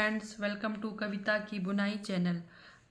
Friends, welcome to कविता की बुनाई channel.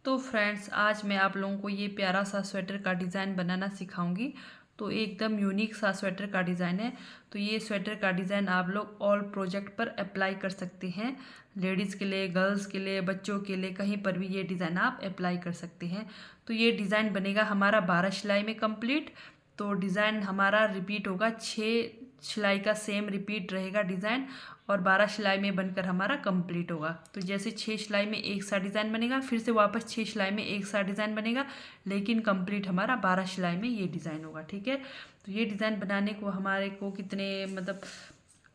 तो फ्रेंड्स, आज मैं आप लोगों को ये प्यारा सा स्वेटर का डिज़ाइन बनाना सिखाऊंगी। तो एकदम यूनिक सा स्वेटर का डिज़ाइन है। तो ये स्वेटर का डिज़ाइन आप लोग ऑल प्रोजेक्ट पर अप्लाई कर सकते हैं। लेडीज़ के लिए, गर्ल्स के लिए, बच्चों के लिए, कहीं पर भी ये डिज़ाइन आप अप्लाई कर सकते हैं। तो ये डिज़ाइन बनेगा हमारा 12 सिलाई में कंप्लीट। तो डिज़ाइन हमारा रिपीट होगा, 6 सिलाई का सेम रिपीट रहेगा डिज़ाइन, और 12 सिलाई में बनकर हमारा कंप्लीट होगा। तो जैसे 6 सिलाई में एक सा डिज़ाइन बनेगा, फिर से वापस 6 सिलाई में एक सा डिज़ाइन बनेगा, लेकिन कंप्लीट हमारा 12 सिलाई में ये डिज़ाइन होगा। ठीक है। तो ये डिज़ाइन बनाने को हमारे को कितने मतलब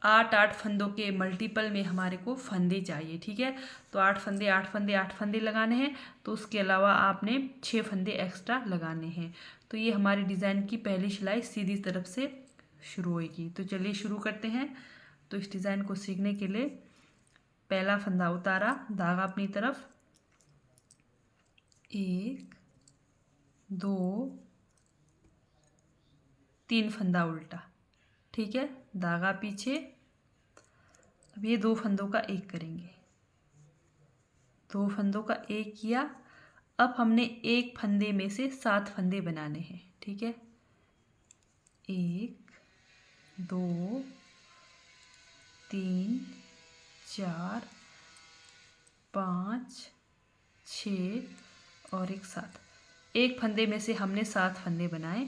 8 फंदों के मल्टीपल में हमारे को फंदे चाहिए। ठीक है। तो 8 फंदे 8 फंदे 8 फंदे लगाने हैं। तो उसके अलावा आपने 6 फंदे एक्स्ट्रा लगाने हैं। तो ये हमारी डिज़ाइन की पहली सिलाई सीधी तरफ से शुरू होगी। तो चलिए शुरू करते हैं। तो इस डिज़ाइन को सीखने के लिए पहला फंदा उतारा, धागा अपनी तरफ, 1 2 3 फंदा उल्टा। ठीक है। धागा पीछे। अब ये 2 फंदों का एक करेंगे, 2 फंदों का एक किया। अब हमने एक फंदे में से 7 फंदे बनाने हैं। ठीक है। 1 2 3 4 5 6 और एक 7। एक फंदे में से हमने 7 फंदे बनाए।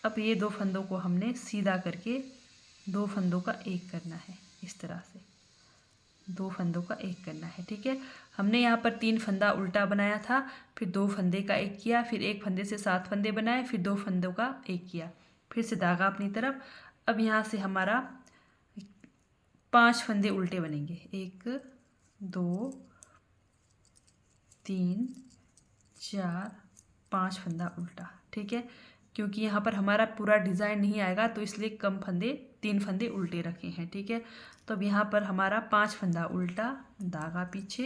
अब ये 2 फंदों को हमने सीधा करके 2 फंदों का एक करना है। इस तरह से 2 फंदों का एक करना है। ठीक है। हमने यहाँ पर 3 फंदा उल्टा बनाया था, फिर 2 फंदे का एक किया, फिर एक फंदे से 7 फंदे बनाए, फिर 2 फंदों का एक किया, फिर से धागा अपनी तरफ। अब यहाँ से हमारा 5 फंदे उल्टे बनेंगे, 1 2 3 4 5 फंदा उल्टा। ठीक है। क्योंकि यहाँ पर हमारा पूरा डिज़ाइन नहीं आएगा, तो इसलिए कम फंदे 3 फंदे उल्टे रखे हैं। ठीक है। तो अब यहाँ पर हमारा 5 फंदा उल्टा, धागा पीछे।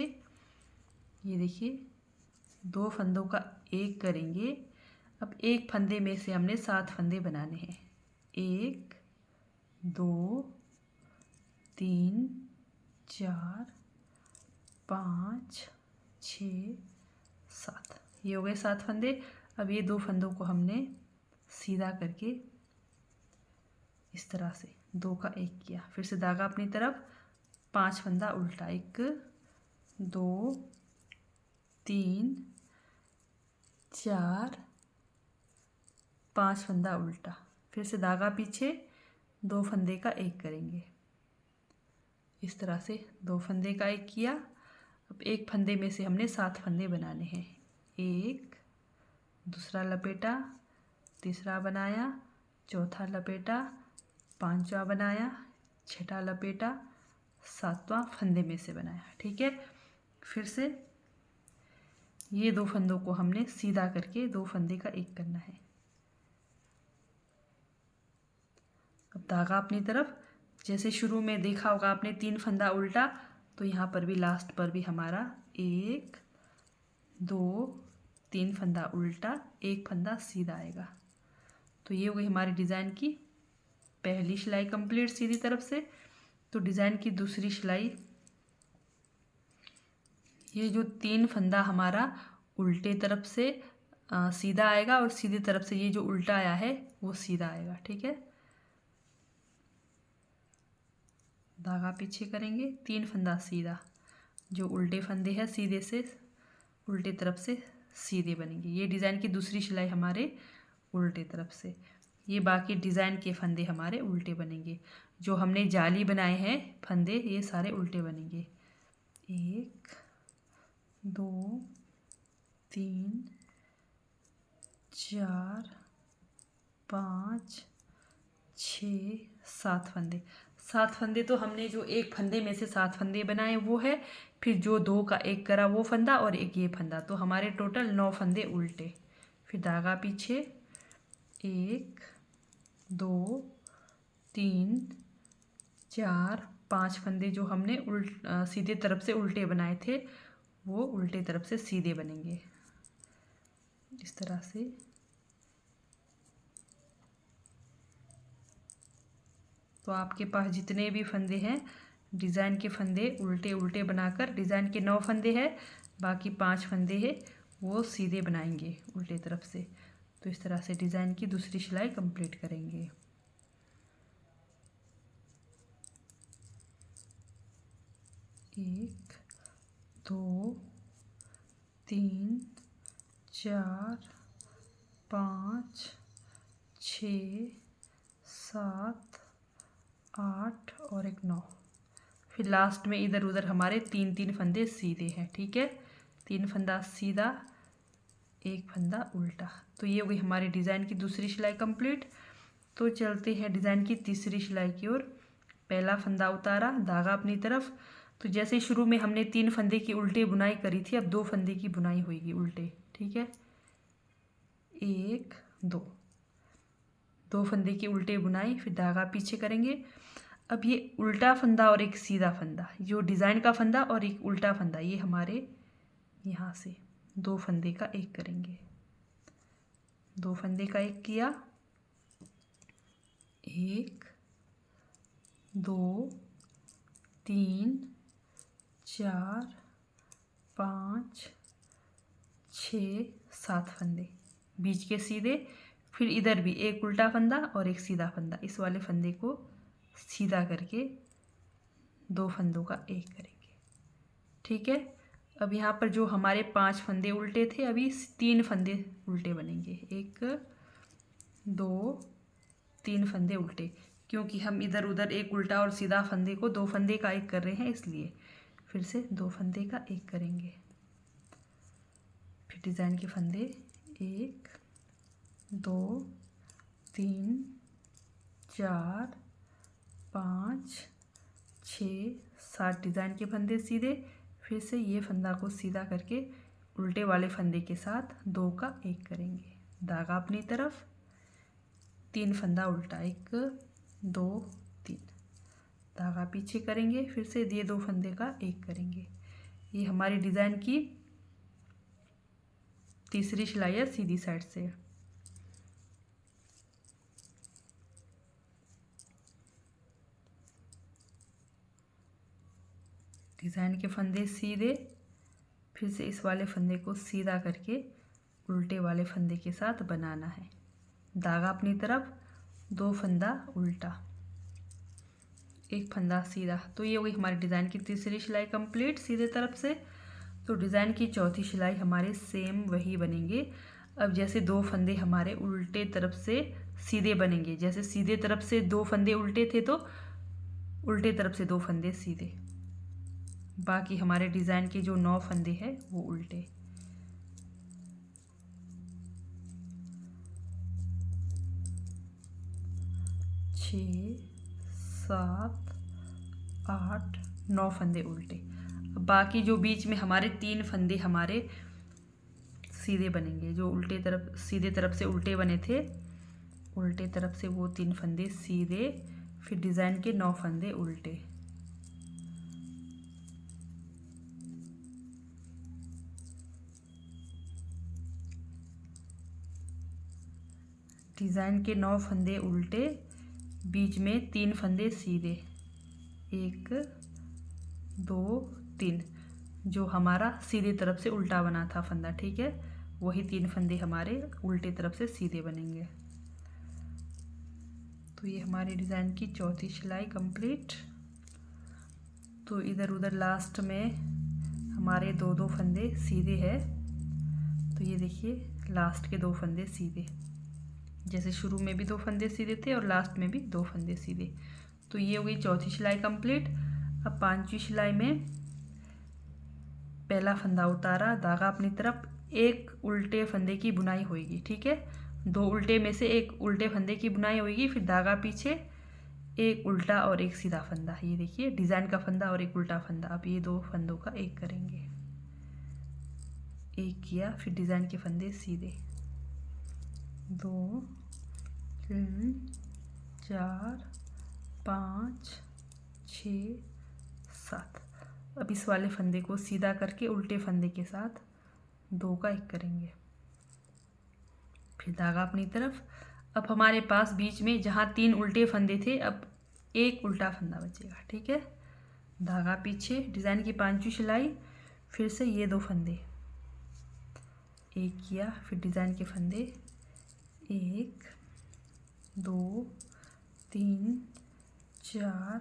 ये देखिए 2 फंदों का एक करेंगे। अब एक फंदे में से हमने 7 फंदे बनाने हैं, 1 2 3 4 5 6 7। ये हो गए 7 फंदे। अब ये 2 फंदों को हमने सीधा करके इस तरह से 2 का एक किया, फिर से धागा अपनी तरफ, 5 फंदा उल्टा, 1 2 3 4 5 फंदा उल्टा, फिर से धागा पीछे, 2 फंदे का एक करेंगे। इस तरह से 2 फंदे का एक किया। अब एक फंदे में से हमने 7 फंदे बनाने हैं, 1 दूसरा लपेटा, तीसरा बनाया, चौथा लपेटा, पांचवा बनाया, छठा लपेटा, 7वां फंदे में से बनाया। ठीक है। फिर से ये 2 फंदों को हमने सीधा करके 2 फंदे का एक करना है। अब धागा अपनी तरफ, जैसे शुरू में देखा होगा आपने 3 फंदा उल्टा, तो यहाँ पर भी लास्ट पर भी हमारा 1 2 3 फंदा उल्टा, एक फंदा सीधा आएगा। तो ये हो गई हमारी डिज़ाइन की पहली सिलाई कंप्लीट सीधी तरफ से। तो डिज़ाइन की दूसरी सिलाई, ये जो 3 फंदा हमारा उल्टे तरफ से सीधा आएगा, और सीधी तरफ से ये जो उल्टा आया है वो सीधा आएगा। ठीक है। धागा पीछे करेंगे, 3 फंदा सीधा, जो उल्टे फंदे हैं सीधे से उल्टे तरफ से सीधे बनेंगे। ये डिज़ाइन की दूसरी सिलाई हमारे उल्टे तरफ से। ये बाकी डिज़ाइन के फंदे हमारे उल्टे बनेंगे। जो हमने जाली बनाए हैं फंदे, ये सारे उल्टे बनेंगे। 1 2 3 4 5 6 7 फंदे। 7 फंदे तो हमने जो एक फंदे में से 7 फंदे बनाए वो है, फिर जो 2 का एक करा वो फंदा, और एक ये फंदा, तो हमारे टोटल 9 फंदे उल्टे। फिर धागा पीछे, 1 2 3 4 5 फंदे जो हमने सीधे तरफ से उल्टे बनाए थे, वो उल्टे तरफ से सीधे बनेंगे इस तरह से। तो आपके पास जितने भी फंदे हैं डिज़ाइन के फंदे उल्टे उल्टे बनाकर, डिज़ाइन के 9 फंदे हैं, बाकी 5 फंदे हैं वो सीधे बनाएंगे उल्टे तरफ से। तो इस तरह से डिज़ाइन की दूसरी सिलाई कंप्लीट करेंगे। एक, दो, तीन, चार, 5, 6, 7, 8 और एक 9। फिर लास्ट में इधर उधर हमारे 3-3 फंदे सीधे हैं। ठीक है, 3 फंदा सीधा, एक फंदा उल्टा। तो ये हो गई हमारी डिज़ाइन की दूसरी सिलाई कंप्लीट। तो चलते हैं डिज़ाइन की तीसरी सिलाई की ओर। पहला फंदा उतारा, धागा अपनी तरफ। तो जैसे शुरू में हमने 3 फंदे की उल्टे बुनाई करी थी, अब 2 फंदे की बुनाई होगी उल्टे। ठीक है, 1, 2 फंदे की उल्टे बुनाई, फिर धागा पीछे करेंगे। अब ये उल्टा फंदा और एक सीधा फंदा, जो डिज़ाइन का फंदा और एक उल्टा फंदा, ये हमारे यहाँ से 2 फंदे का एक करेंगे। 2 फंदे का एक किया, 1, 2, 3, 4, 5, 6, 7 फंदे बीच के सीधे। फिर इधर भी एक उल्टा फंदा और एक सीधा फंदा, इस वाले फंदे को सीधा करके 2 फंदों का एक करेंगे। ठीक है, अब यहाँ पर जो हमारे 5 फंदे उल्टे थे, अभी 3 फंदे उल्टे बनेंगे। 1, 2, 3 फंदे उल्टे, क्योंकि हम इधर उधर एक उल्टा और सीधा फंदे को 2 फंदे का एक कर रहे हैं, इसलिए फिर से 2 फंदे का एक करेंगे। फिर डिज़ाइन के फंदे 1, 2, 3, 4, 5, 6, 7 डिज़ाइन के फंदे सीधे। फिर से ये फंदा को सीधा करके उल्टे वाले फंदे के साथ 2 का एक करेंगे। धागा अपनी तरफ, 3 फंदा उल्टा, 1, 2, 3, धागा पीछे करेंगे। फिर से ये 2 फंदे का एक करेंगे। ये हमारी डिज़ाइन की तीसरी सिलाई है सीधी साइड से। डिज़ाइन के फंदे सीधे, फिर से इस वाले फंदे को सीधा करके उल्टे वाले फंदे के साथ बनाना है। धागा अपनी तरफ, 2 फंदा उल्टा, एक फंदा सीधा। तो ये हो गई हमारी डिज़ाइन की तीसरी सिलाई कंप्लीट सीधे तरफ से। तो डिज़ाइन की चौथी सिलाई हमारे सेम वही बनेंगे। अब जैसे 2 फंदे हमारे उल्टे तरफ से सीधे बनेंगे, जैसे सीधे तरफ से 2 फंदे उल्टे थे, तो उल्टे तरफ से 2 फंदे सीधे। बाकी हमारे डिज़ाइन के जो 9 फंदे हैं वो उल्टे। छः, 7, 8, 9 फंदे उल्टे। बाकी जो बीच में हमारे 3 फंदे हमारे सीधे बनेंगे, जो उल्टे तरफ सीधे तरफ से उल्टे बने थे, उल्टे तरफ से वो 3 फंदे सीधे, फिर डिज़ाइन के 9 फंदे उल्टे। डिज़ाइन के 9 फंदे उल्टे, बीच में 3 फंदे सीधे, 1, 2, 3, जो हमारा सीधी तरफ से उल्टा बना था फंदा। ठीक है, वही 3 फंदे हमारे उल्टे तरफ से सीधे बनेंगे। तो ये हमारी डिज़ाइन की चौथी सिलाई कंप्लीट। तो इधर उधर लास्ट में हमारे 2-2 फंदे सीधे हैं। तो ये देखिए लास्ट के 2 फंदे सीधे, जैसे शुरू में भी 2 फंदे सीधे थे और लास्ट में भी 2 फंदे सीधे। तो ये हो गई चौथी सिलाई कंप्लीट। अब 5वीं सिलाई में पहला फंदा उतारा, धागा अपनी तरफ, एक उल्टे फंदे की बुनाई होगी। ठीक है, 2 उल्टे में से एक उल्टे फंदे की बुनाई होगी, फिर धागा पीछे, एक उल्टा और एक सीधा फंदा। ये देखिए डिज़ाइन का फंदा और एक उल्टा फंदा। अब ये 2 फंदों का एक करेंगे, एक किया, फिर डिज़ाइन के फंदे सीधे, 2, 3, 4, 5, 6, 7। अब इस वाले फंदे को सीधा करके उल्टे फंदे के साथ 2 का एक करेंगे, फिर धागा अपनी तरफ। अब हमारे पास बीच में जहाँ 3 उल्टे फंदे थे, अब एक उल्टा फंदा बचेगा। ठीक है, धागा पीछे, डिज़ाइन की 5वीं सिलाई, फिर से ये 2 फंदे, एक किया, फिर डिज़ाइन के फंदे 1 2 3 4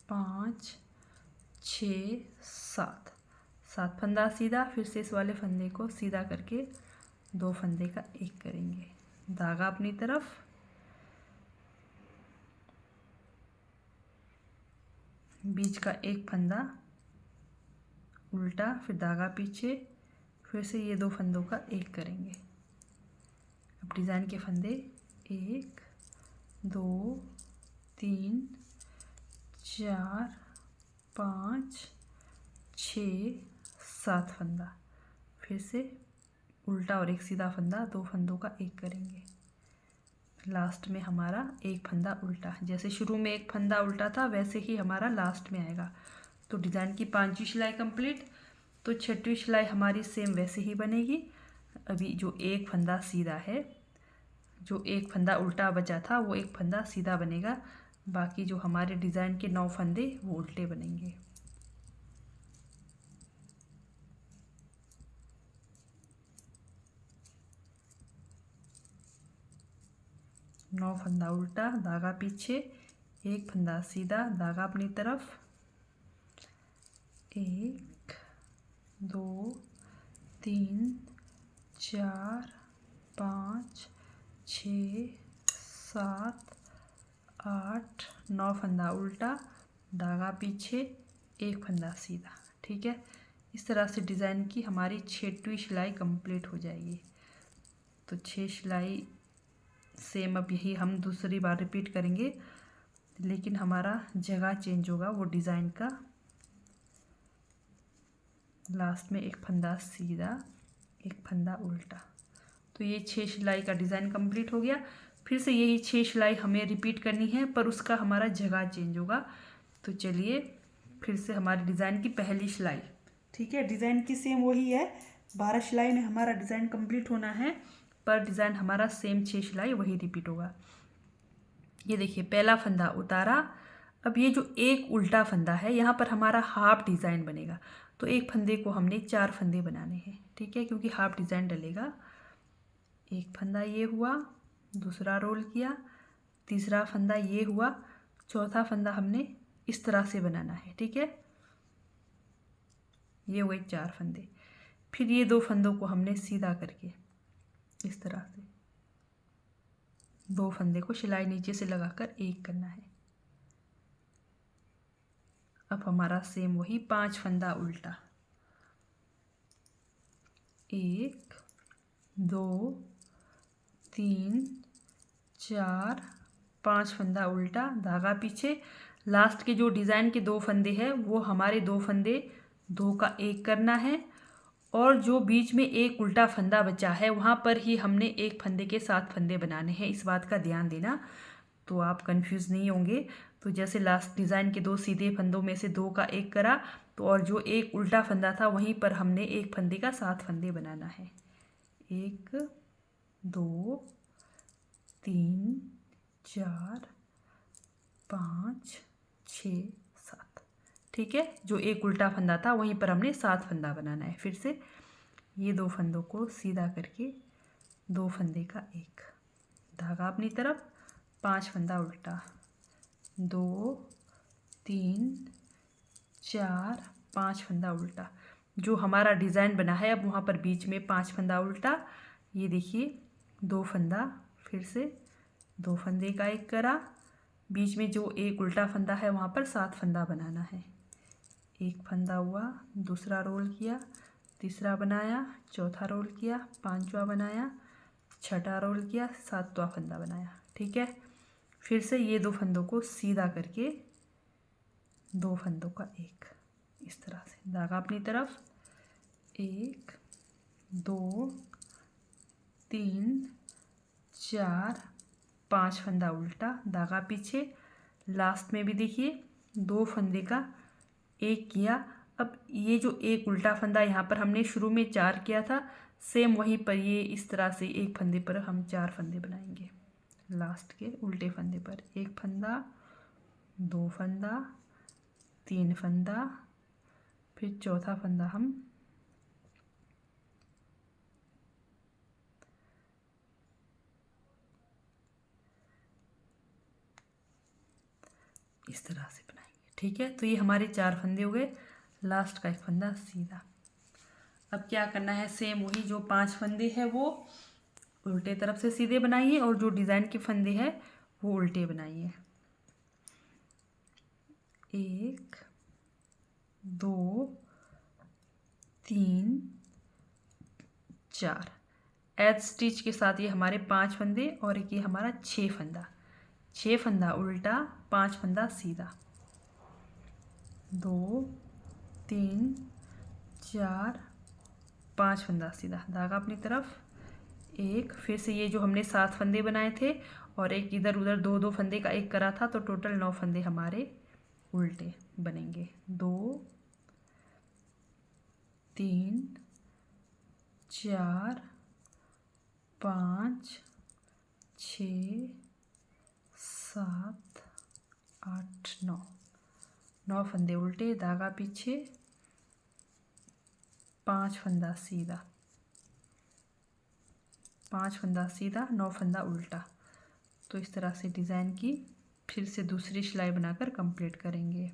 5 6 7, 7 फंदा सीधा, फिर से इस वाले फंदे को सीधा करके 2 फंदे का एक करेंगे, धागा अपनी तरफ, बीच का एक फंदा उल्टा, फिर धागा पीछे, फिर से ये 2 फंदों का एक करेंगे। अब डिज़ाइन के फंदे 1 2 3 4 5 6 7 फंदा, फिर से उल्टा और एक सीधा फंदा, 2 फंदों का एक करेंगे। लास्ट में हमारा एक फंदा उल्टा, जैसे शुरू में एक फंदा उल्टा था वैसे ही हमारा लास्ट में आएगा। तो डिज़ाइन की 5वीं सिलाई कंप्लीट। तो 6वीं सिलाई हमारी सेम वैसे ही बनेगी। अभी जो एक फंदा सीधा है, जो एक फंदा उल्टा बचा था वो एक फंदा सीधा बनेगा, बाकी जो हमारे डिज़ाइन के 9 फंदे वो उल्टे बनेंगे। नौ फंदा उल्टा, धागा पीछे, एक फंदा सीधा, धागा अपनी तरफ, 1 2 3 4 5 6 7 8 9 फंदा उल्टा, धागा पीछे, एक फंदा सीधा। ठीक है, इस तरह से डिज़ाइन की हमारी 6वीं सिलाई कंप्लीट हो जाएगी। तो 6 सिलाई सेम अब यही हम दूसरी बार रिपीट करेंगे, लेकिन हमारा जगह चेंज होगा वो डिज़ाइन का। लास्ट में एक फंदा सीधा, एक फंदा उल्टा। तो ये 6 सिलाई का डिज़ाइन कंप्लीट हो गया। फिर से यही 6 सिलाई हमें रिपीट करनी है, पर उसका हमारा जगह चेंज होगा। तो चलिए फिर से हमारी डिज़ाइन की पहली सिलाई, ठीक है, डिज़ाइन की सेम वही है, 12 सिलाई में हमारा डिज़ाइन कंप्लीट होना है, पर डिज़ाइन हमारा सेम 6 सिलाई वही रिपीट होगा। ये देखिए पहला फंदा उतारा। अब ये जो एक उल्टा फंदा है यहाँ पर हमारा हाफ डिज़ाइन बनेगा, तो एक फंदे को हमने 4 फंदे बनाने हैं, ठीक है, क्योंकि हाफ डिज़ाइन डलेगा। एक फंदा ये हुआ, दूसरा रोल किया, तीसरा फंदा ये हुआ, चौथा फंदा हमने इस तरह से बनाना है, ठीक है। ये हुए 4 फंदे। फिर ये 2 फंदों को हमने सीधा करके इस तरह से 2 फंदे को सिलाई नीचे से लगाकर एक करना है। अब हमारा सेम वही 5 फंदा उल्टा, 1 2 3 4 5 फंदा उल्टा, धागा पीछे। लास्ट के जो डिज़ाइन के 2 फंदे हैं वो हमारे 2 फंदे 2 का एक करना है, और जो बीच में एक उल्टा फंदा बचा है वहाँ पर ही हमने एक फंदे के 7 फंदे बनाने हैं, इस बात का ध्यान देना, तो आप कंफ्यूज नहीं होंगे। तो जैसे लास्ट डिज़ाइन के 2 सीधे फंदों में से 2 का एक करा, तो और जो एक उल्टा फंदा था वहीं पर हमने एक फंदे का 7 फंदे बनाना है। 1 2 3 4 5 6 7, ठीक है। जो एक उल्टा फंदा था वहीं पर हमने 7 फंदा बनाना है। फिर से ये 2 फंदों को सीधा करके 2 फंदे का एक, धागा अपनी तरफ, 5 फंदा उल्टा, 2 3 4 5 फंदा उल्टा। जो हमारा डिज़ाइन बना है अब वहाँ पर बीच में 5 फंदा उल्टा, ये देखिए 2 फंदा, फिर से 2 फंदे का एक करा, बीच में जो एक उल्टा फंदा है वहाँ पर 7 फंदा बनाना है। एक फंदा हुआ, दूसरा रोल किया, तीसरा बनाया, चौथा रोल किया, पांचवा बनाया, छठा रोल किया, 7वां फंदा बनाया, ठीक है। फिर से ये 2 फंदों को सीधा करके 2 फंदों का एक, इस तरह से धागा अपनी तरफ, 1 2 3 4 5 फंदा उल्टा, धागा पीछे। लास्ट में भी देखिए 2 फंदे का एक किया। अब ये जो एक उल्टा फंदा यहाँ पर हमने शुरू में 4 किया था, सेम वहीं पर ये इस तरह से एक फंदे पर हम 4 फंदे बनाएंगे। लास्ट के उल्टे फंदे पर एक फंदा, 2 फंदा, 3 फंदा, फिर चौथा फंदा हम इस तरह से बनाएंगे। ठीक है, तो ये हमारे 4 फंदे हो गए, लास्ट का एक फंदा सीधा। अब क्या करना है, सेम वही जो 5 फंदे हैं वो उल्टे तरफ से सीधे बनाइए और जो डिज़ाइन के फंदे हैं वो उल्टे बनाइए। 1 2 3 4 एज स्टिच के साथ ये हमारे 5 फंदे और एक ये हमारा 6 फंदा, 6 फंदा उल्टा, 5 फंदा सीधा। 2 3 4 5 फंदा सीधा, धागा अपनी तरफ, एक, फिर से ये जो हमने 7 फंदे बनाए थे और एक इधर उधर 2 फंदे का एक करा था, तो टोटल 9 फंदे हमारे उल्टे बनेंगे। 2 3 4 5 6 7 8 9 फंदे उल्टे, धागा पीछे, 5 फंदा सीधा, 5 फंदा सीधा, 9 फंदा उल्टा। तो इस तरह से डिज़ाइन की फिर से दूसरी सिलाई बनाकर कंप्लीट करेंगे।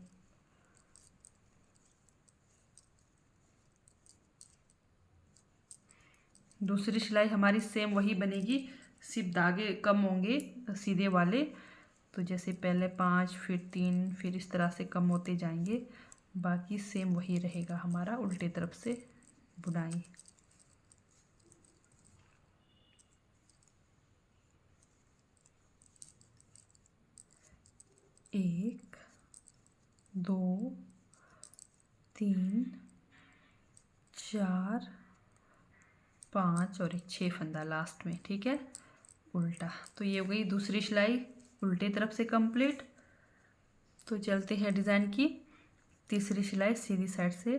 दूसरी सिलाई हमारी सेम वही बनेगी, सिर्फ धागे कम होंगे सीधे वाले। तो जैसे पहले 5, फिर 3, फिर इस तरह से कम होते जाएंगे, बाकी सेम वही रहेगा हमारा उल्टे तरफ से बुनाई। एक 2 3 4 5 और एक 6 फंदा लास्ट में। ठीक है, उल्टा। तो ये हो गई दूसरी सिलाई उल्टे तरफ से कंप्लीट। तो चलते हैं डिज़ाइन की तीसरी सिलाई सीधी साइड से।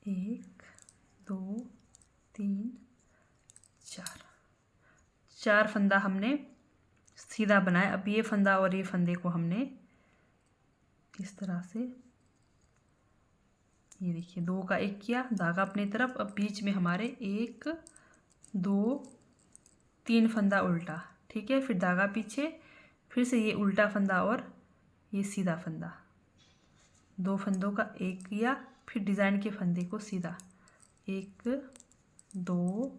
1 2 3 4, 4 फंदा हमने सीधा बनाया। अब ये फंदा और ये फंदे को हमने इस तरह से, ये देखिए 2 का एक किया, धागा अपनी तरफ। अब बीच में हमारे 1 2 3 फंदा उल्टा। ठीक है, फिर धागा पीछे, फिर से ये उल्टा फंदा और ये सीधा फंदा, 2 फंदों का एक किया, फिर डिज़ाइन के फंदे को सीधा। 1 2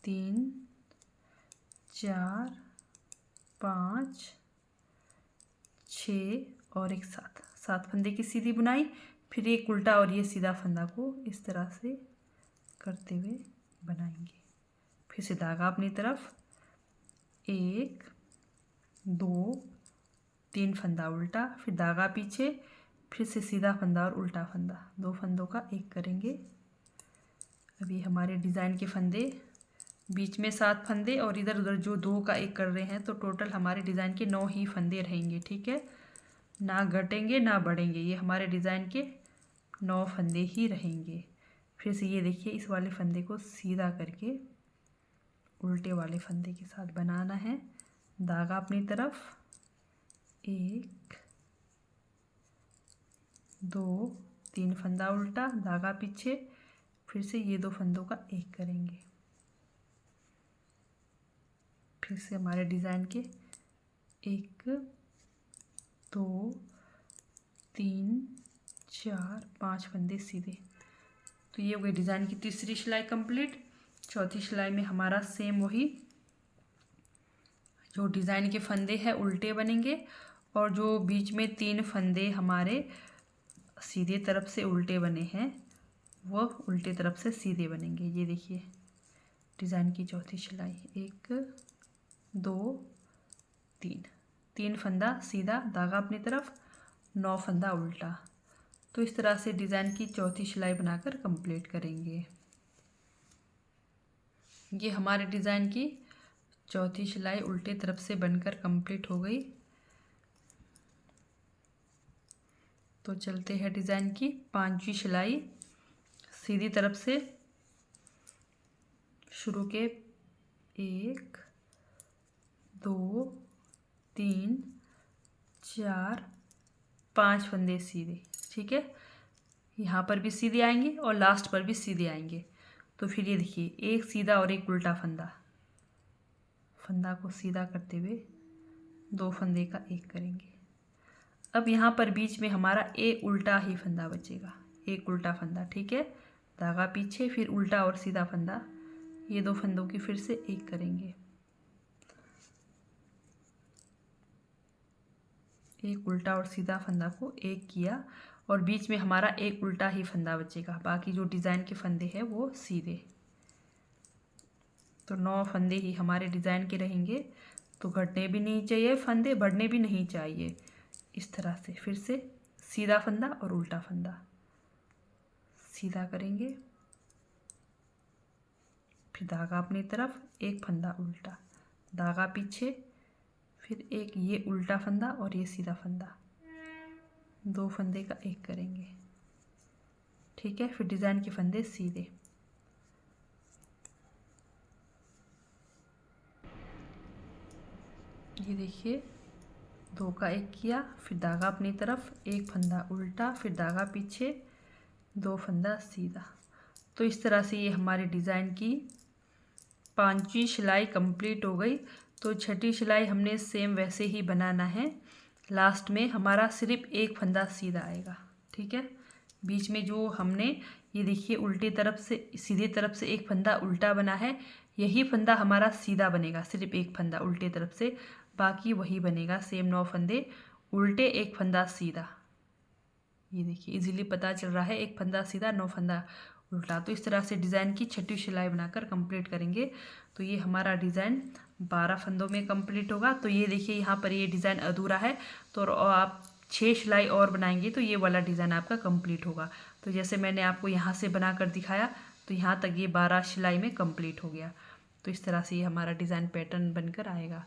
3 4 5 6 और एक 7 फंदे की सीधी बुनाई, फिर एक उल्टा और ये सीधा फंदा को इस तरह से करते हुए बनाएंगे। फिर से धागा अपनी तरफ, 1 2 3 फंदा उल्टा, फिर धागा पीछे, फिर से सीधा फंदा और उल्टा फंदा, 2 फंदों का एक करेंगे। अभी हमारे डिज़ाइन के फंदे बीच में 7 फंदे और इधर उधर जो 2 का एक कर रहे हैं, तो टोटल हमारे डिज़ाइन के 9 ही फंदे रहेंगे। ठीक है, ना घटेंगे ना बढ़ेंगे, ये हमारे डिज़ाइन के 9 फंदे ही रहेंगे। फिर से ये देखिए इस वाले फंदे को सीधा करके उल्टे वाले फंदे के साथ बनाना है। धागा अपनी तरफ, 1 2 3 फंदा उल्टा, धागा पीछे, फिर से ये 2 फंदों का एक करेंगे। फिर से हमारे डिज़ाइन के 1 2 3 4 5 फंदे सीधे। तो ये हो गई डिज़ाइन की तीसरी सिलाई कंप्लीट। चौथी सिलाई में हमारा सेम वही जो डिज़ाइन के फंदे हैं उल्टे बनेंगे और जो बीच में 3 फंदे हमारे सीधे तरफ से उल्टे बने हैं वो उल्टे तरफ से सीधे बनेंगे। ये देखिए डिज़ाइन की चौथी सिलाई, 1 2 3 फंदा सीधा, धागा अपनी तरफ, 9 फंदा उल्टा। तो इस तरह से डिज़ाइन की चौथी सिलाई बनाकर कंप्लीट करेंगे। ये हमारे डिज़ाइन की चौथी सिलाई उल्टे तरफ से बनकर कंप्लीट हो गई। तो चलते हैं डिज़ाइन की पांचवी सिलाई सीधी तरफ से शुरू के 1 2 3 4 5 फंदे सीधे, ठीक है। यहाँ पर भी सीधे आएंगे और लास्ट पर भी सीधे आएंगे। तो फिर ये देखिए, एक सीधा और एक उल्टा फंदा, फंदा को सीधा करते हुए 2 फंदे का एक करेंगे। अब यहाँ पर बीच में हमारा एक उल्टा ही फंदा बचेगा, एक उल्टा फंदा, ठीक है। धागा पीछे, फिर उल्टा और सीधा फंदा, ये 2 फंदों की फिर से एक करेंगे। एक उल्टा और सीधा फंदा को एक किया और बीच में हमारा एक उल्टा ही फंदा बचेगा, बाकी जो डिज़ाइन के फंदे हैं वो सीधे। तो 9 फंदे ही हमारे डिज़ाइन के रहेंगे। तो घटने भी नहीं चाहिए फंदे, बढ़ने भी नहीं चाहिए। इस तरह से फिर से सीधा फंदा और उल्टा फंदा, सीधा करेंगे, फिर धागा अपनी तरफ, एक फंदा उल्टा, धागा पीछे, फिर एक ये उल्टा फंदा और ये सीधा फंदा, 2 फंदे का एक करेंगे, ठीक है। फिर डिज़ाइन के फंदे सीधे, ये देखिए 2 का एक किया, फिर धागा अपनी तरफ, एक फंदा उल्टा, फिर धागा पीछे, 2 फंदा सीधा। तो इस तरह से ये हमारे डिज़ाइन की 5वीं सिलाई कंप्लीट हो गई। तो 6ठी सिलाई हमने सेम वैसे ही बनाना है। लास्ट में हमारा सिर्फ एक फंदा सीधा आएगा, ठीक है। बीच में जो हमने ये देखिए उल्टी तरफ से सीधी तरफ से एक फंदा उल्टा बना है, यही फंदा हमारा सीधा बनेगा, सिर्फ एक फंदा उल्टे तरफ से, बाकी वही बनेगा सेम 9 फंदे उल्टे, एक फंदा सीधा। ये देखिए इजीली पता चल रहा है, एक फंदा सीधा 9 फंदा उल्टा। तो इस तरह से डिज़ाइन की 6ठी सिलाई बनाकर कंप्लीट करेंगे। तो ये हमारा डिज़ाइन 12 फंदों में कंप्लीट होगा। तो ये देखिए यहाँ पर ये डिज़ाइन अधूरा है, तो आप 6 सिलाई और बनाएंगे तो ये वाला डिज़ाइन आपका कंप्लीट होगा। तो जैसे मैंने आपको यहाँ से बनाकर दिखाया, तो यहाँ तक ये 12 सिलाई में कंप्लीट हो गया। तो इस तरह से ये हमारा डिज़ाइन पैटर्न बनकर आएगा।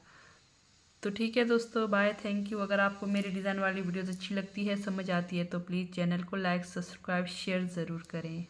तो ठीक है दोस्तों, बाय, थैंक यू। अगर आपको मेरी डिज़ाइन वाली वीडियोस अच्छी लगती है, समझ आती है, तो प्लीज़ चैनल को लाइक, सब्सक्राइब, शेयर ज़रूर करें।